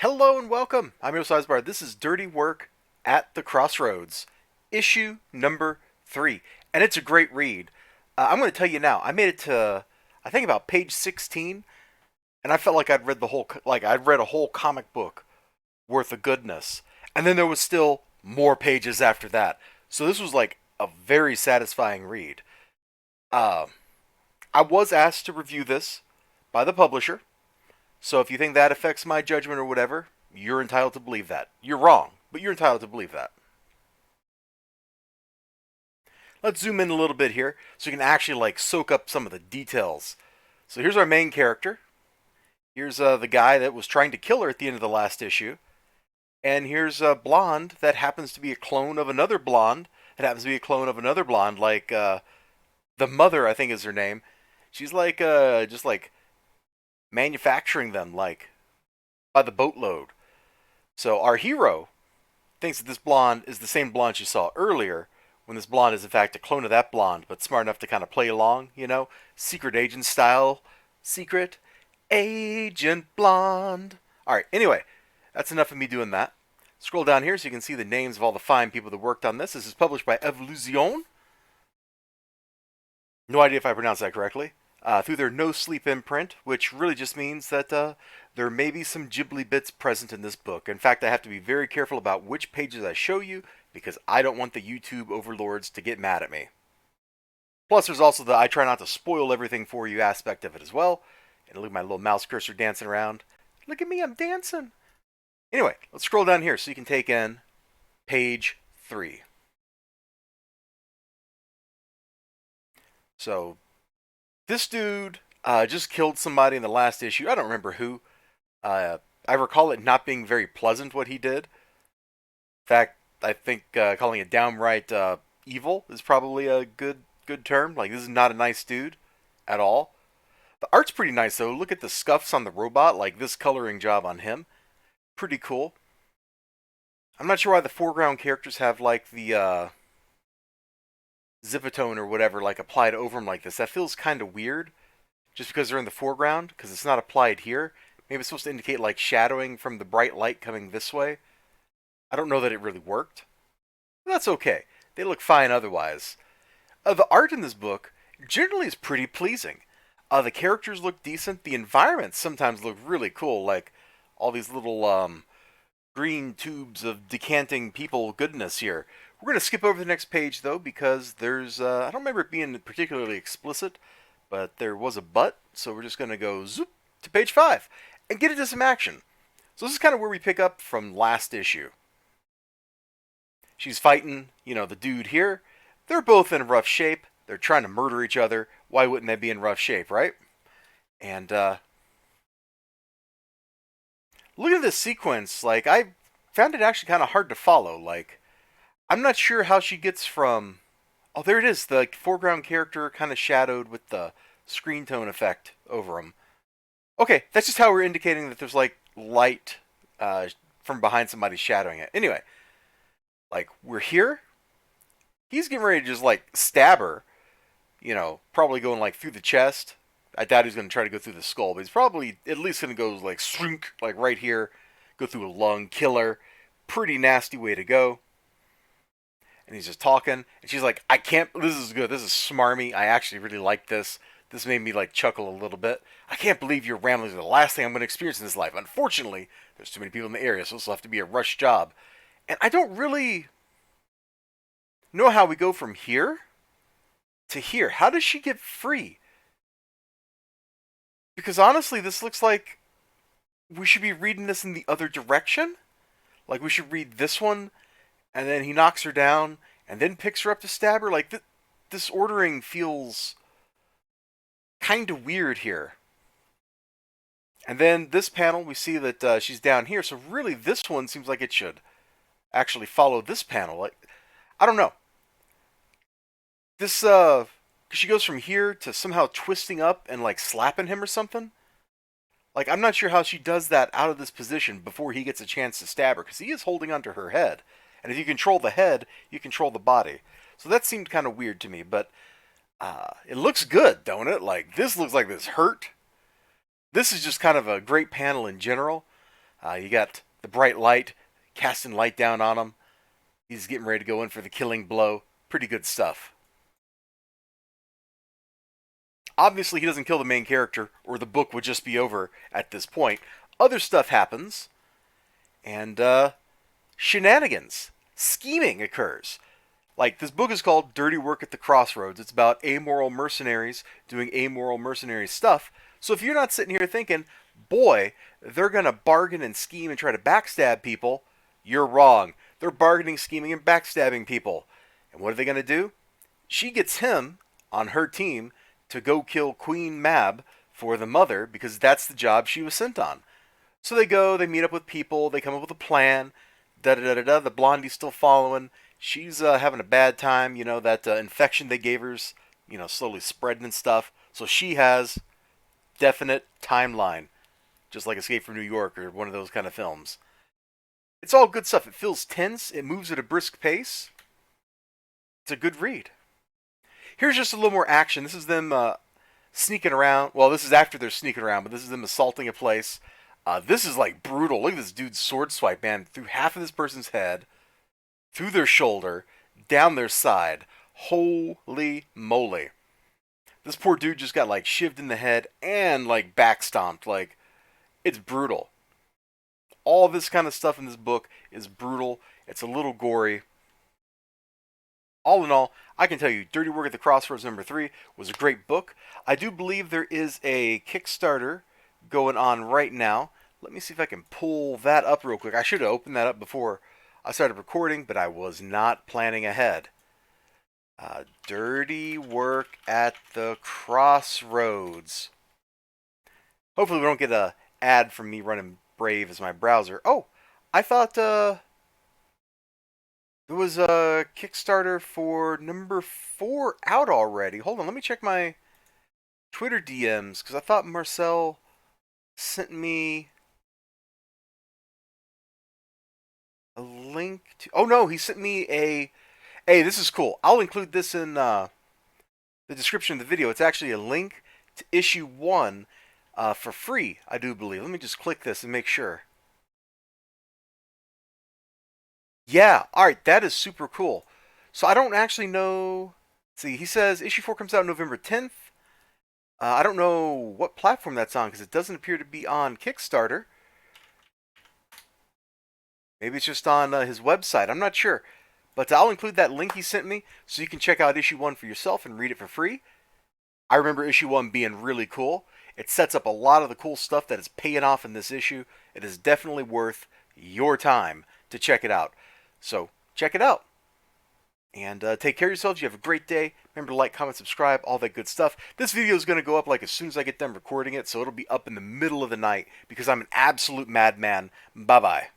Hello and welcome. I'm Elizibar. This is Dirty Work at the Crossroads, issue number 3. And it's a great read. I'm going to tell you now, I made it to, I think about page 16, and I felt like I'd read a whole comic book worth of goodness. And then there was still more pages after that. So this was like a very satisfying read. Uh, I was asked to review this by the publisher. So if you think that affects my judgment or whatever, you're entitled to believe that. You're wrong, but you're entitled to believe that. Let's zoom in a little bit here so you can actually soak up some of the details. So here's our main character. Here's the guy that was trying to kill her at the end of the last issue. And here's a blonde that happens to be a clone of another blonde. That happens to be a clone of another blonde, the mother, I think is her name. She's just manufacturing them by the boatload. So our hero thinks that this blonde is the same blonde she saw earlier, when this blonde is in fact a clone of that blonde, but smart enough to kind of play along, secret agent style. Secret agent blonde. Alright, anyway, that's enough of me doing that. Scroll down here so you can see the names of all the fine people that worked on this. This is published by Elizibar. No idea if I pronounced that correctly. Through their No Sleep imprint, which really just means that there may be some Ghibli bits present in this book. In fact, I have to be very careful about which pages I show you, because I don't want the YouTube overlords to get mad at me. Plus, there's also the I try not to spoil everything for you aspect of it as well. And look at my little mouse cursor dancing around. Look at me, I'm dancing. Anyway, let's scroll down here so you can take in page 3. So, this dude just killed somebody in the last issue. I don't remember who. I recall it not being very pleasant what he did. In fact, I think calling it downright evil is probably a good term. Like, this is not a nice dude at all. The art's pretty nice, though. Look at the scuffs on the robot. Like, this coloring job on him. Pretty cool. I'm not sure why the foreground characters have, the zipatone or whatever, applied over them like this. That feels kind of weird. Just because they're in the foreground, because it's not applied here. Maybe it's supposed to indicate, shadowing from the bright light coming this way. I don't know that it really worked. But that's okay. They look fine otherwise. The art in this book generally is pretty pleasing. The characters look decent. The environments sometimes look really cool, like all these little green tubes of decanting people goodness here. We're going to skip over the next page, though, because there's, I don't remember it being particularly explicit, but there was a but, so we're just going to go zoop to page 5 and get into some action. So this is kind of where we pick up from last issue. She's fighting, the dude here. They're both in rough shape. They're trying to murder each other. Why wouldn't they be in rough shape, right? And, looking at this sequence, I found it actually kind of hard to follow. I'm not sure how she gets from... Oh, there it is. The foreground character kind of shadowed with the screen tone effect over him. Okay, that's just how we're indicating that there's, light from behind somebody shadowing it. Anyway, we're here. He's getting ready to just, stab her. Probably going, through the chest. I doubt he's going to try to go through the skull, but he's probably at least going to go, shrink, right here. Go through a lung, kill her. Pretty nasty way to go. And he's just talking, and she's like, I can't, this is good, this is smarmy, I actually really like this. This made me, chuckle a little bit. I can't believe your ramblings are the last thing I'm going to experience in this life. Unfortunately, there's too many people in the area, so this will have to be a rush job. And I don't really know how we go from here to here. How does she get free? Because honestly, this looks like we should be reading this in the other direction. We should read this one, and then he knocks her down, and then picks her up to stab her. This ordering feels kind of weird here. And then this panel, we see that she's down here, so really this one seems like it should actually follow this panel. I don't know. This, she goes from here to somehow twisting up and, slapping him or something. I'm not sure how she does that out of this position before he gets a chance to stab her, because he is holding onto her head. And if you control the head, you control the body. So that seemed kind of weird to me, but it looks good, don't it? This looks like this hurt. This is just kind of a great panel in general. You got the bright light casting light down on him. He's getting ready to go in for the killing blow. Pretty good stuff. Obviously, he doesn't kill the main character, or the book would just be over at this point. Other stuff happens, and shenanigans, scheming occurs. Like, this book is called Dirty Work at the Crossroads. It's about amoral mercenaries doing amoral mercenary stuff. So if you're not sitting here thinking, boy, they're going to bargain and scheme and try to backstab people, you're wrong. They're bargaining, scheming, and backstabbing people. And what are they going to do? She gets him on her team to go kill Queen Mab for the mother because that's the job she was sent on. So they go, they meet up with people, they come up with a plan, da-da-da-da-da, the blondie's still following. She's having a bad time, you know, that infection they gave her's, you know, slowly spreading and stuff. So she has definite timeline, just like Escape from New York or one of those kind of films. It's all good stuff. It feels tense. It moves at a brisk pace. It's a good read. Here's just a little more action. This is them sneaking around. Well, this is after they're sneaking around, but this is them assaulting a place. This is like brutal. Look at this dude's sword swipe, man. Through half of this person's head, through their shoulder, down their side. Holy moly. This poor dude just got like shivved in the head and like back stomped. Like, it's brutal. All this kind of stuff in this book is brutal. It's a little gory. All in all, I can tell you, Dirty Work at the Crossroads #3 was a great book. I do believe there is a Kickstarter going on right now. Let me see if I can pull that up real quick. I should have opened that up before I started recording, but I was not planning ahead. Dirty Work at the Crossroads. Hopefully we don't get a ad from me running Brave as my browser. Oh, I thought there was a Kickstarter for #4 out already. Hold on, let me check my Twitter DMs, because I thought Marcel sent me a link to... Oh no, he sent me a... Hey, this is cool. I'll include this in the description of the video. It's actually a link to issue 1 for free, I do believe. Let me just click this and make sure. Yeah, alright, that is super cool. So I don't actually know... See, he says issue 4 comes out November 10th. I don't know what platform that's on, because it doesn't appear to be on Kickstarter. Maybe it's just on his website. I'm not sure. But I'll include that link he sent me so you can check out issue 1 for yourself and read it for free. I remember issue 1 being really cool. It sets up a lot of the cool stuff that is paying off in this issue. It is definitely worth your time to check it out. So, check it out. And take care of yourselves. You have a great day. Remember to like, comment, subscribe, all that good stuff. This video is going to go up like as soon as I get done recording it, so it'll be up in the middle of the night because I'm an absolute madman. Bye-bye.